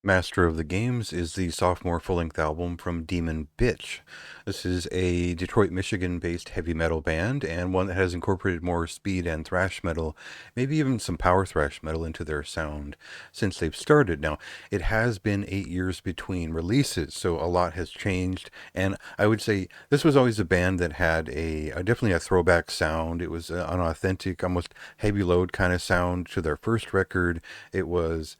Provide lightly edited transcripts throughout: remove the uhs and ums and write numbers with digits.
Master of the Games is the sophomore full-length album from Demon Bitch. This is a Detroit, Michigan-based heavy metal band, and one that has incorporated more speed and thrash metal, maybe even some power thrash metal into their sound since they've started. Now, it has been 8 years between releases, so a lot has changed, and I would say this was always a band that had definitely a throwback sound. It was an authentic, almost heavy load kind of sound to their first record. It was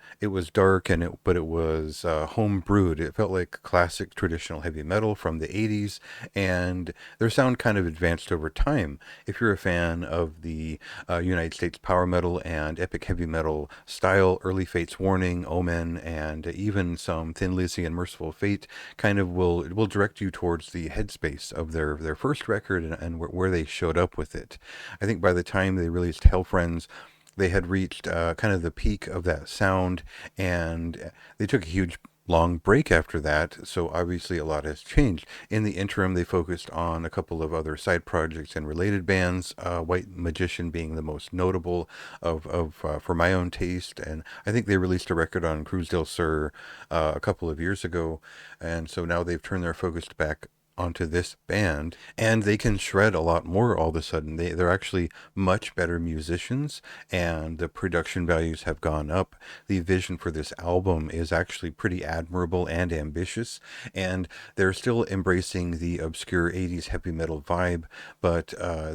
dark, but it was home brewed. It felt like classic traditional heavy metal from the 80s, and their sound kind of advanced over time. If you're a fan of the United States power metal and epic heavy metal style, Early Fates Warning, Omen, and even some Thin Lizzy and Merciful Fate kind of will direct you towards the headspace of their first record, and where they showed up with it. I think by the time they released Hell Friends, they had reached kind of the peak of that sound, and they took a huge long break after that, so obviously a lot has changed. In the interim, they focused on a couple of other side projects and related bands, White Magician being the most notable for my own taste, and I think they released a record on Cruz del Sur a couple of years ago, and so now they've turned their focus back onto this band, and they can shred a lot more all of a sudden. They're actually much better musicians, and the production values have gone up. The vision for this album is actually pretty admirable and ambitious, and they're still embracing the obscure 80s heavy metal vibe, but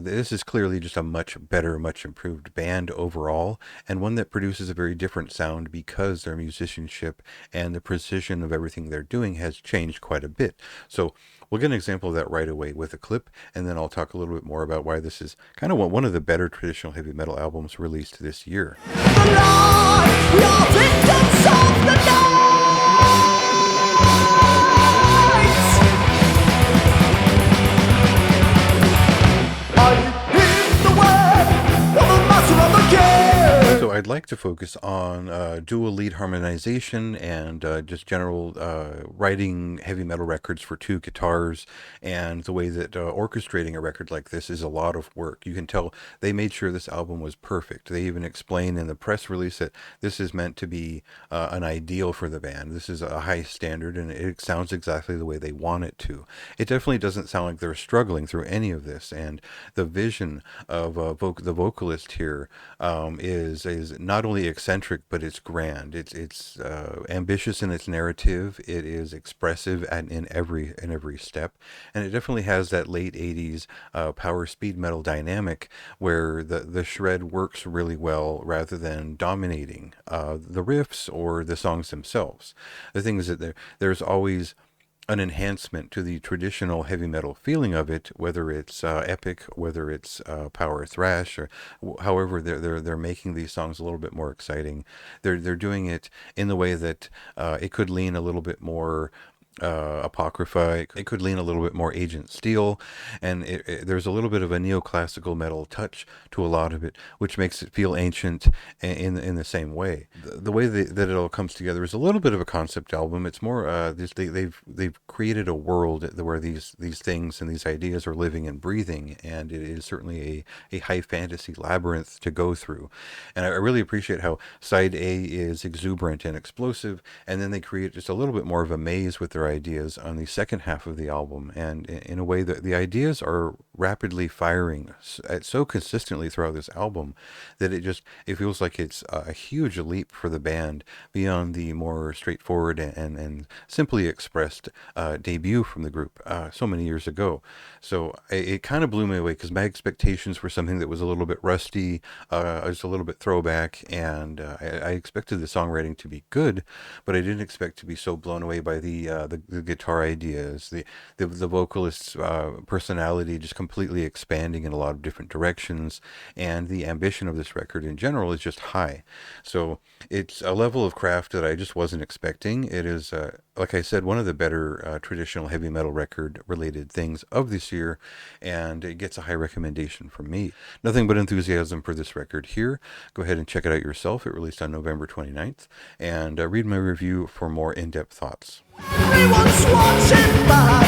this is clearly just a much better, much improved band overall, and one that produces a very different sound because their musicianship and the precision of everything they're doing has changed quite a bit. So we'll get an example of that right away with a clip, and then I'll talk a little bit more about why this is kind of one of the better traditional heavy metal albums released this year. So I'd like to focus on dual lead harmonization and just general writing heavy metal records for two guitars, and the way that orchestrating a record like this is a lot of work. You can tell they made sure this album was perfect. They even explain in the press release that this is meant to be an ideal for the band. This is a high standard, and it sounds exactly the way they want it to. It definitely doesn't sound like they're struggling through any of this, and the vision of the vocalist here is not only eccentric, but it's grand. It's ambitious in its narrative. It is expressive in every step, and it definitely has that late '80s power speed metal dynamic where the shred works really well rather than dominating the riffs or the songs themselves. The thing is that there's always an enhancement to the traditional heavy metal feeling of it, whether it's epic, whether it's power thrash, or however they're making these songs a little bit more exciting. They're doing it in the way that it could lean a little bit more Apocrypha. It could lean a little bit more Agent Steel, and there's a little bit of a neoclassical metal touch to a lot of it, which makes it feel ancient in the same way. The way that it all comes together is a little bit of a concept album. It's more they've created a world where these things and these ideas are living and breathing, and it is certainly a high fantasy labyrinth to go through. And I really appreciate how side A is exuberant and explosive, and then they create just a little bit more of a maze with their ideas on the second half of the album, and in a way that the ideas are rapidly firing so consistently throughout this album that it feels like it's a huge leap for the band beyond the more straightforward and simply expressed debut from the group so many years ago. So it kind of blew me away because my expectations were something that was a little bit rusty, just a little bit throwback, and I expected the songwriting to be good, but I didn't expect to be so blown away by the guitar ideas, the vocalist's personality just completely expanding in a lot of different directions, and the ambition of this record in general is just high. So it's a level of craft that I just wasn't expecting. It is, like I said, one of the better traditional heavy metal record related things of this year, and it gets a high recommendation from me. Nothing but enthusiasm for this record here. Go ahead and check it out yourself. It released on November 29th, and read my review for more in-depth thoughts. Everyone's watching by.